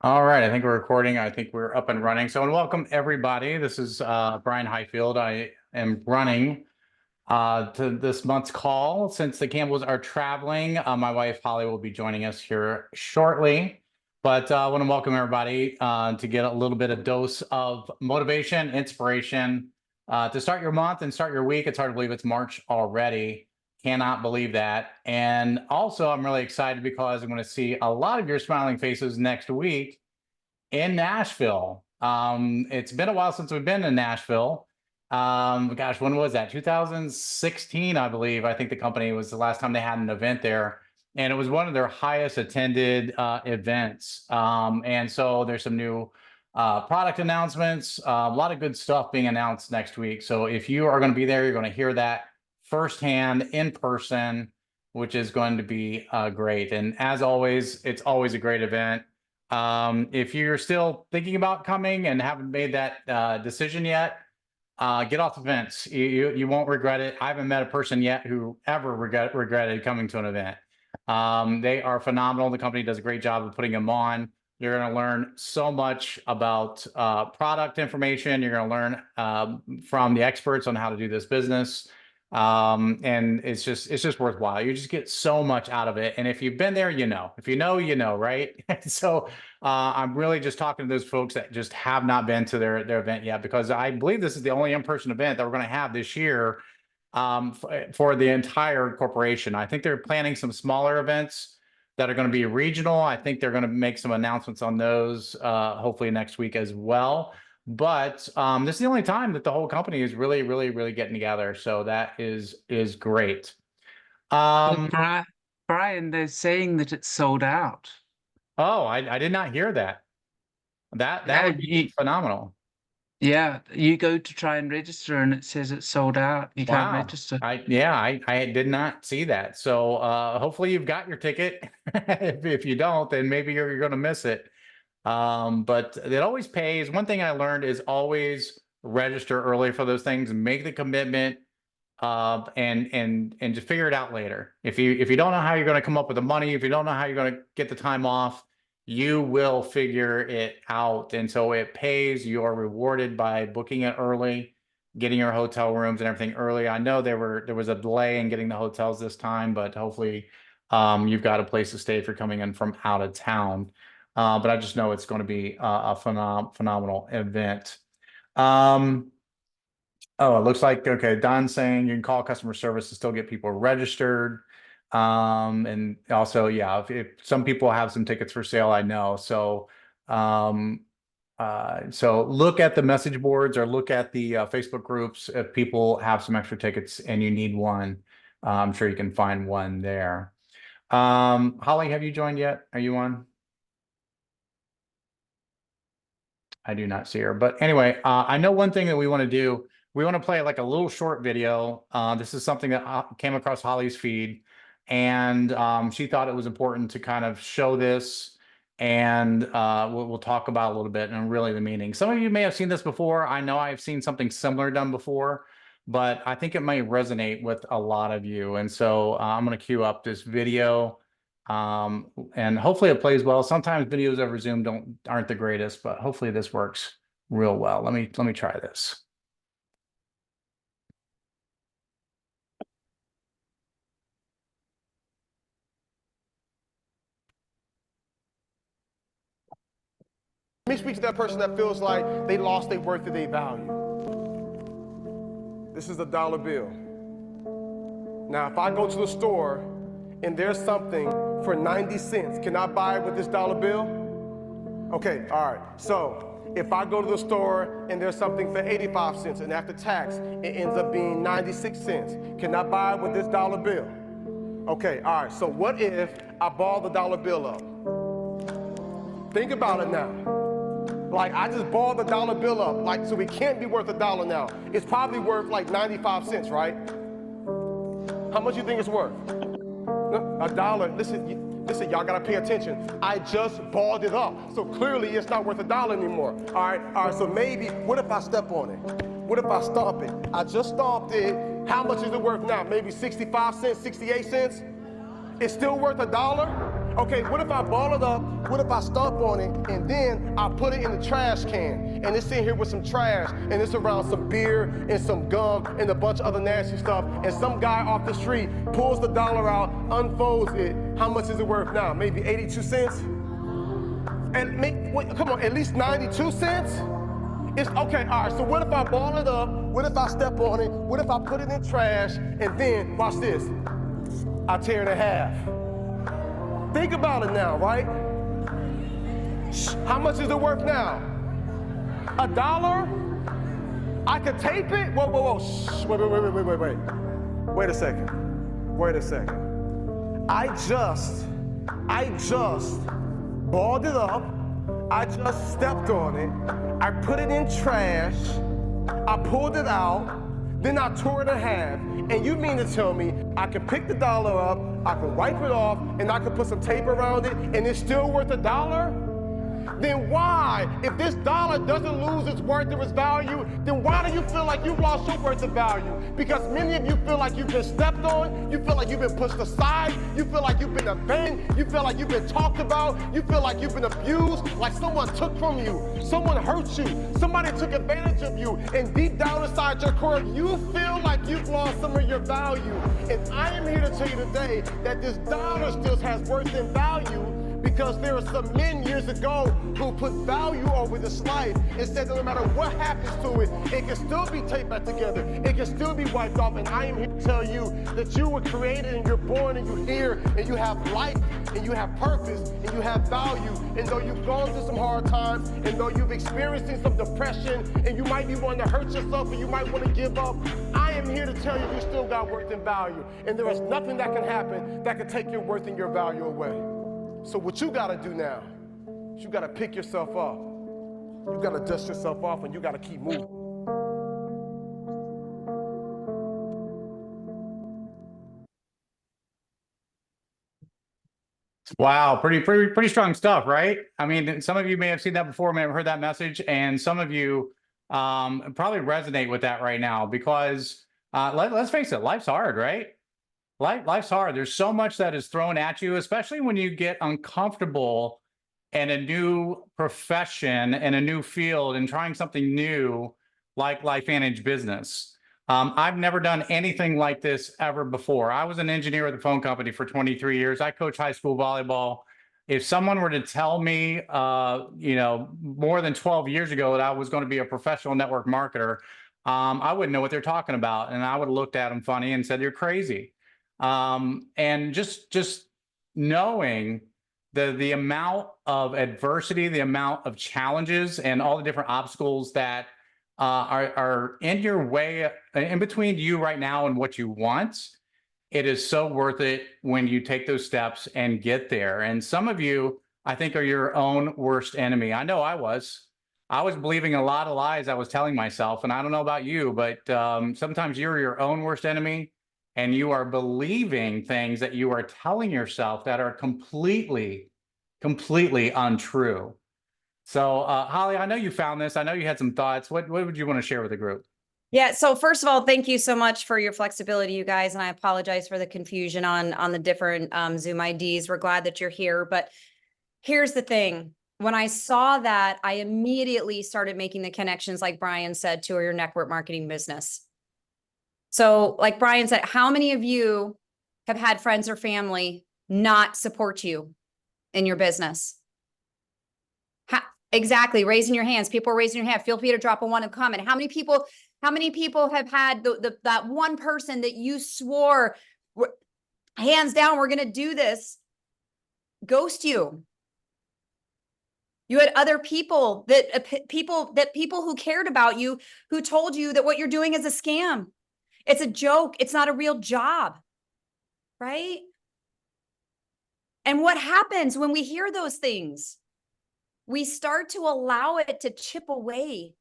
All right, I think we're recording. I think we're up and running. So, and welcome everybody. This is Brian Highfield. I am running to this month's call since the Campbells are traveling. My wife Holly will be joining us here shortly. But I want to welcome everybody to get a little bit of dose of motivation, inspiration to start your month and start your week. It's hard to believe it's March already. Cannot believe that. And also, I'm really excited because I'm going to see a lot of your smiling faces next week in Nashville. It's been a while since we've been in Nashville. Gosh, when was that? 2016, I believe. I think the company was the last time they had an event there, and it was one of their highest attended events. And so there's some new product announcements, a lot of good stuff being announced next week. So if you are going to be there, you're going to hear that firsthand in person, which is going to be great. And as always, it's always a great event. If you're still thinking about coming and haven't made that decision yet, get off the fence. You won't regret it. I haven't met a person yet who ever regretted coming to an event. They are phenomenal. The company does a great job of putting them on. You're going to learn so much about product information. You're going to learn from the experts on how to do this business. And it's just worthwhile. You just get so much out of it. And if you've been there, you know. If you know, right? So I'm really just talking to those folks that just have not been to their event yet, because I believe this is the only in-person event that we're going to have this year for the entire corporation. I think they're planning some smaller events that are going to be regional. I think they're going to make some announcements on those hopefully next week as well. But this is the only time that the whole company is really getting together. So that is great. But Brian, they're saying that it's sold out. Oh, I did not hear that. That Yeah, would be phenomenal. you go to try and register and it says it's sold out. You can't Wow. register. I did not see that. So hopefully you've got your ticket. If you don't, then maybe you're going to miss it. But it always pays. One thing I learned is always register early for those things and make the commitment and just figure it out later. If you don't know how you're going to come up with the money, if you don't know how you're going to get the time off, you will figure it out. And so it pays. You're rewarded by booking it early, getting your hotel rooms and everything early. I know there was a delay in getting the hotels this time, but hopefully you've got a place to stay if you're coming in from out of town. But I just know it's going to be a phenomenal event. Oh, it looks like, okay, Don's saying you can call customer service to still get people registered. And also, yeah, if some people have some tickets for sale, I know. So, so look at the message boards or look at the Facebook groups if people have some extra tickets and you need one. I'm sure you can find one there. Holly, have you joined yet? Are you on? I do not see her. But anyway, I know one thing that we want to do. We want to play like a little short video. This is something that came across Holly's feed, and she thought it was important to kind of show this, and we'll talk about a little bit and really the meaning. Some of you may have seen this before. I know I've seen something similar done before, but I think it might resonate with a lot of you. And so I'm going to queue up this video. And hopefully it plays well. Sometimes videos over Zoom aren't the greatest, but hopefully this works real well. Let me try this. Let me speak to that person that feels like they lost their worth or their value. This is a dollar bill. Now, if I go to the store and there's something for 90 cents, can I buy it with this dollar bill? Okay, all right. So if I go to the store and there's something for 85 cents and after tax, it ends up being 96 cents, can I buy it with this dollar bill? Okay, all right. So what if I ball the dollar bill up? Think about it now. Like, I just balled the dollar bill up, like, so it can't be worth $1 now. It's probably worth like 95 cents, right? How much you think it's worth? $1. Listen, y'all gotta pay attention. I just balled it up, so clearly it's not worth $1 anymore. All right, so maybe, what if I step on it? What if I stomp it? I just stomped it. How much is it worth now? Maybe 65 cents, 68 cents? It's still worth $1? Okay, what if I ball it up? What if I stomp on it and then I put it in the trash can and it's in here with some trash and it's around some beer and some gum and a bunch of other nasty stuff, and some guy off the street pulls the dollar out, unfolds it. How much is it worth now? Maybe 82 cents? And come on, at least 92 cents? It's okay, all right, so what if I ball it up? What if I step on it? What if I put it in trash? And then, watch this, I tear it in half. Think about it now, right? How much is it worth now? $1? I could tape it? Whoa, whoa, whoa, wait. Wait a second. I just balled it up. I just stepped on it. I put it in trash. I pulled it out. Then I tore it in half. And you mean to tell me I can pick the dollar up, I can wipe it off, and I can put some tape around it, and it's still worth $1? Then why, if this dollar doesn't lose its worth or its value, then why do you feel like you've lost your worth of value? Because many of you feel like you've been stepped on, you feel like you've been pushed aside, you feel like you've been abandoned, you feel like you've been talked about, you feel like you've been abused, like someone took from you, someone hurt you, somebody took advantage of you, and deep down inside your core, you feel like you've lost some of your value. And I am here to tell you today that this dollar still has worth and value, because there are some men years ago who put value over this life and said that no matter what happens to it, it can still be taped back together. It can still be wiped off. And I am here to tell you that you were created and you're born and you're here and you have life and you have purpose and you have value. And though you've gone through some hard times and though you've experienced some depression and you might be wanting to hurt yourself and you might want to give up, I am here to tell you still got worth and value. And there is nothing that can happen that can take your worth and your value away. So what you gotta do now is you gotta pick yourself up. You gotta dust yourself off and you gotta keep moving. Wow, pretty strong stuff, right? I mean, some of you may have seen that before, may have heard that message, and some of you probably resonate with that right now because let's face it, life's hard, right? Life's hard. There's so much that is thrown at you, especially when you get uncomfortable in a new profession and a new field and trying something new like LifeVantage Business. I've never done anything like this ever before. I was an engineer at the phone company for 23 years. I coach high school volleyball. If someone were to tell me, more than 12 years ago that I was going to be a professional network marketer, I wouldn't know what they're talking about. And I would have looked at them funny and said, "You're crazy." And just knowing the amount of adversity, the amount of challenges and all the different obstacles that are in your way, in between you right now and what you want, it is so worth it when you take those steps and get there. And some of you, I think, are your own worst enemy. I know I was believing a lot of lies I was telling myself, and I don't know about you, but sometimes you're your own worst enemy. And you are believing things that you are telling yourself that are completely untrue. So, Holly, I know you found this. I know you had some thoughts. What would you want to share with the group? Yeah. So first of all, thank you so much for your flexibility, you guys. And I apologize for the confusion on the different Zoom IDs. We're glad that you're here. But here's the thing. When I saw that, I immediately started making the connections, like Brian said, to your network marketing business. So like Brian said, how many of you have had friends or family not support you in your business? Exactly. Raising your hands. People are raising your hand. Feel free to drop a one in comment. How many people have had that one person that you swore, hands down, we're going to do this, ghost you? You had other people people who cared about you, who told you that what you're doing is a scam. It's a joke. It's not a real job, right? And what happens when we hear those things? We start to allow it to chip away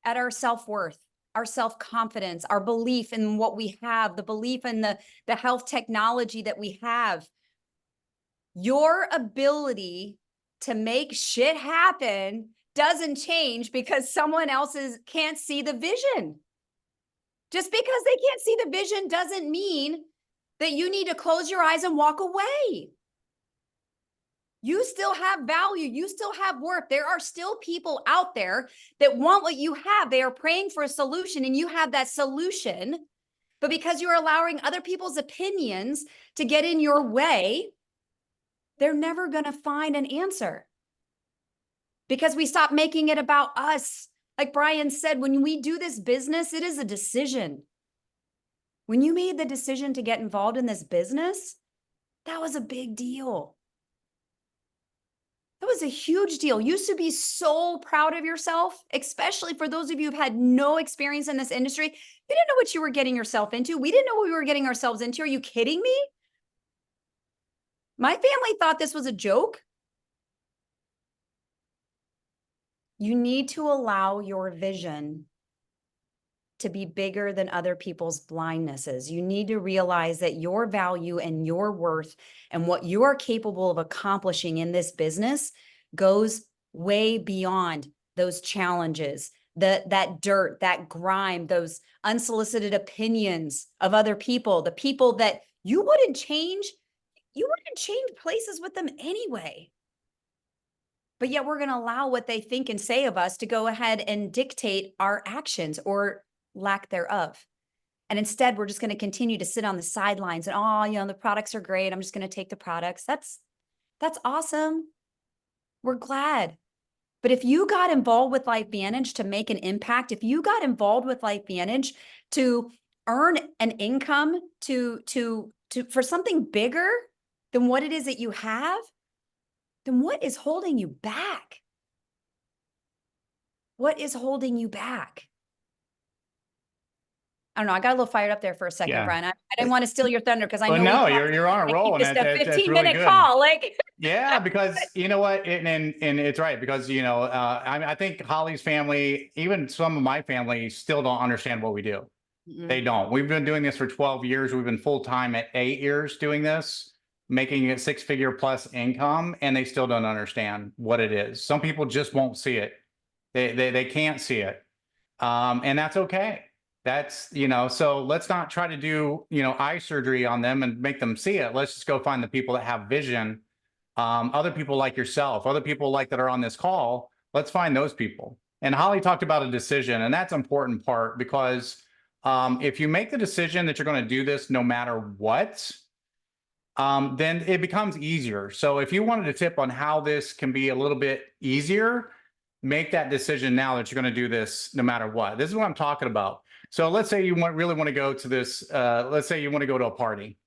at our self-worth, our self-confidence, our belief in what we have, the belief in the health technology that we have. Your ability to make shit happen doesn't change because someone else can't see the vision. Just because they can't see the vision doesn't mean that you need to close your eyes and walk away. You still have value. You still have worth. There are still people out there that want what you have. They are praying for a solution and you have that solution. But because you're allowing other people's opinions to get in your way, they're never going to find an answer. Because we stop making it about us. Like Brian said, when we do this business, it is a decision. When you made the decision to get involved in this business, that was a big deal. That was a huge deal. You should be so proud of yourself, especially for those of you who've had no experience in this industry. You didn't know what you were getting yourself into. We didn't know what we were getting ourselves into. Are you kidding me? My family thought this was a joke. You need to allow your vision to be bigger than other people's blindnesses. You need to realize that your value and your worth and what you are capable of accomplishing in this business goes way beyond those challenges, that dirt, that grime, those unsolicited opinions of other people, the people that you wouldn't change places with them anyway. But yet we're going to allow what they think and say of us to go ahead and dictate our actions or lack thereof. And instead, we're just going to continue to sit on the sidelines and, oh, you know, the products are great. I'm just going to take the products. That's awesome. We're glad. But if you got involved with LifeVantage to make an impact, if you got involved with LifeVantage to earn an income for something bigger than what it is that you have, then what is holding you back? What is holding you back? I don't know. I got a little fired up there for a second, Yeah. Brian. I didn't want to steal your thunder because I know no, you're on a roll, and just a that's 15-minute really good. call. Like, Yeah, because you know what, and it's right, because you know, I think Holly's family, even some of my family, still don't understand what we do. They don't. We've been doing this for 12 years. We've been full time at 8 years doing this, making it 6-figure plus income, and they still don't understand what it is. Some people just won't see it. They can't see it, and that's okay. That's, you know, so let's not try to do, you know, eye surgery on them and make them see it. Let's just go find the people that have vision. Other people like yourself, other people like that are on this call. Let's find those people. And Holly talked about a decision, and that's an important part, because if you make the decision that you're going to do this no matter what, then it becomes easier. So if you wanted a tip on how this can be a little bit easier, make that decision now that you're going to do this no matter what. This is what I'm talking about. So let's say you really want to go to this, let's say you want to go to a party,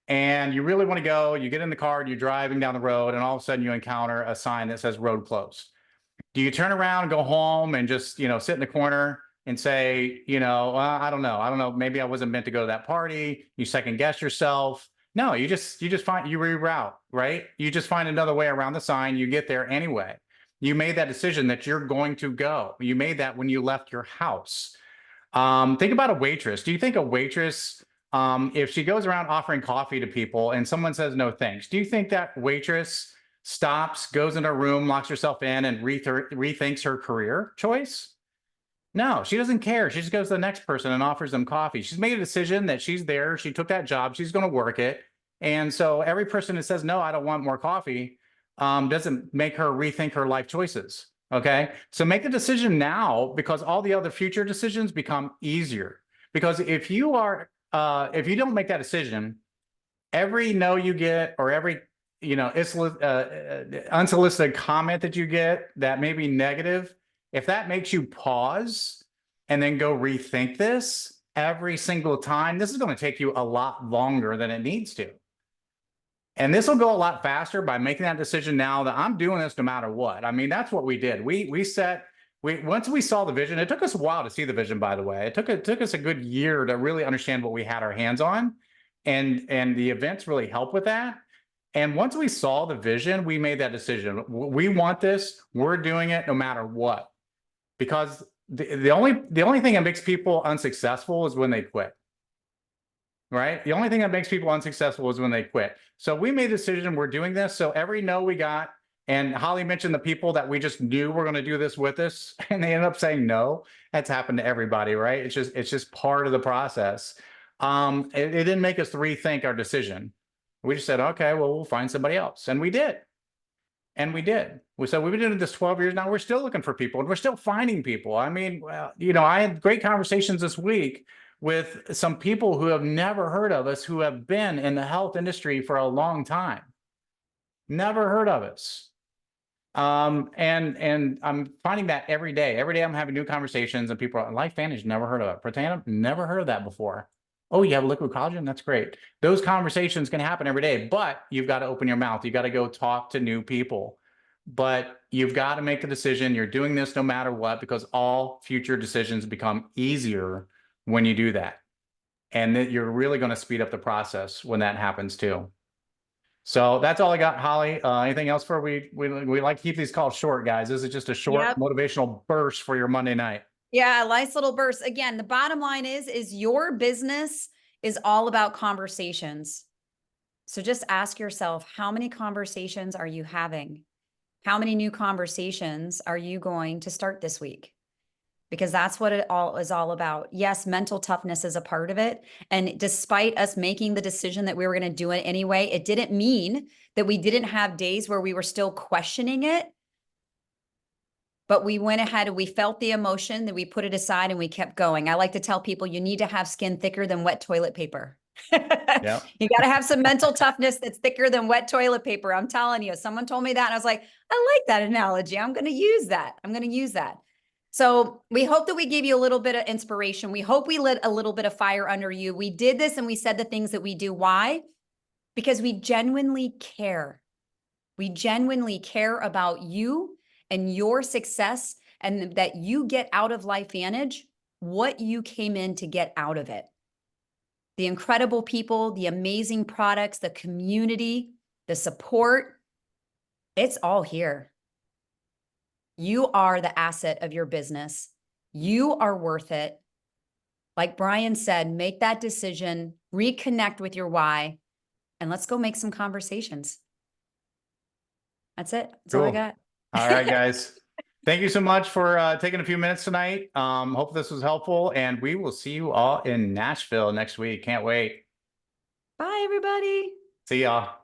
and you really want to go, you get in the car and you're driving down the road, and all of a sudden you encounter a sign that says road closed. Do you turn around and go home and just, you know, sit in the corner and say, you know, I don't know, maybe I wasn't meant to go to that party? You second guess yourself. No, you just find, you reroute, right? You just find another way around the sign. You get there anyway. You made that decision that you're going to go. You made that when you left your house. Think about a waitress. Do you think a waitress, if she goes around offering coffee to people and someone says no thanks, do you think that waitress stops, goes in her room, locks herself in, and rethinks her career choice? No, she doesn't care. She just goes to the next person and offers them coffee. She's made a decision that she's there. She took that job. She's going to work it. And so every person that says, no, I don't want more coffee, doesn't make her rethink her life choices. Okay, so make the decision now, because all the other future decisions become easier. Because if you don't make that decision, every no you get, or every, you know, unsolicited comment that you get that may be negative, if that makes you pause and then go rethink this every single time, this is going to take you a lot longer than it needs to. And this will go a lot faster by making that decision now that I'm doing this no matter what. I mean, that's what we did. Once we saw the vision, it took us a while to see the vision, by the way. It took us a good year to really understand what we had our hands on. And the events really help with that. And once we saw the vision, we made that decision. We want this. We're doing it no matter what. Because the only thing that makes people unsuccessful is when they quit. Right? The only thing that makes people unsuccessful is when they quit. So we made a decision, we're doing this. So every no we got, and Holly mentioned the people that we just knew were going to do this with us, and they ended up saying no. That's happened to everybody, right? It's just part of the process. It didn't make us rethink our decision. We just said, okay, well, we'll find somebody else. And we did. And we did. We said, we've been doing this 12 years now. We're still looking for people and we're still finding people. I mean, well, you know, I had great conversations this week with some people who have never heard of us, who have been in the health industry for a long time. Never heard of us. And I'm finding that every day. Every day I'm having new conversations and people are like, LifeVantage, never heard of it. Protandim, never heard of that before. Oh, you have liquid collagen? That's great. Those conversations can happen every day, but you've got to open your mouth. You got to go talk to new people. But you've got to make the decision. You're doing this no matter what, because all future decisions become easier when you do that. And that you're really going to speed up the process when that happens too. So that's all I got, Holly. Anything else for we like to keep these calls short, guys. This is just a short Yep. motivational burst for your Monday night. Yeah, nice little burst. Again, the bottom line is your business is all about conversations. So just ask yourself, how many conversations are you having? How many new conversations are you going to start this week? Because that's what it all is all about. Yes, mental toughness is a part of it. And despite us making the decision that we were going to do it anyway, it didn't mean that we didn't have days where we were still questioning it. But we went ahead and we felt the emotion, that we put it aside and we kept going. I like to tell people, you need to have skin thicker than wet toilet paper. Yeah. You got to have some mental toughness that's thicker than wet toilet paper. I'm telling you, someone told me that and I was like, I like that analogy. I'm going to use that. I'm going to use that. So we hope that we gave you a little bit of inspiration. We hope we lit a little bit of fire under you. We did this and we said the things that we do. Why? Because we genuinely care. We genuinely care about you and your success, and that you get out of LifeVantage what you came in to get out of it. The incredible people, the amazing products, the community, the support, it's all here. You are the asset of your business. You are worth it. Like Brian said, make that decision, reconnect with your why, and let's go make some conversations. That's it. That's all I Cool. got. All right, guys. Thank you so much for taking a few minutes tonight. Hope this was helpful, and we will see you all in Nashville next week. Can't wait. Bye, everybody. See y'all.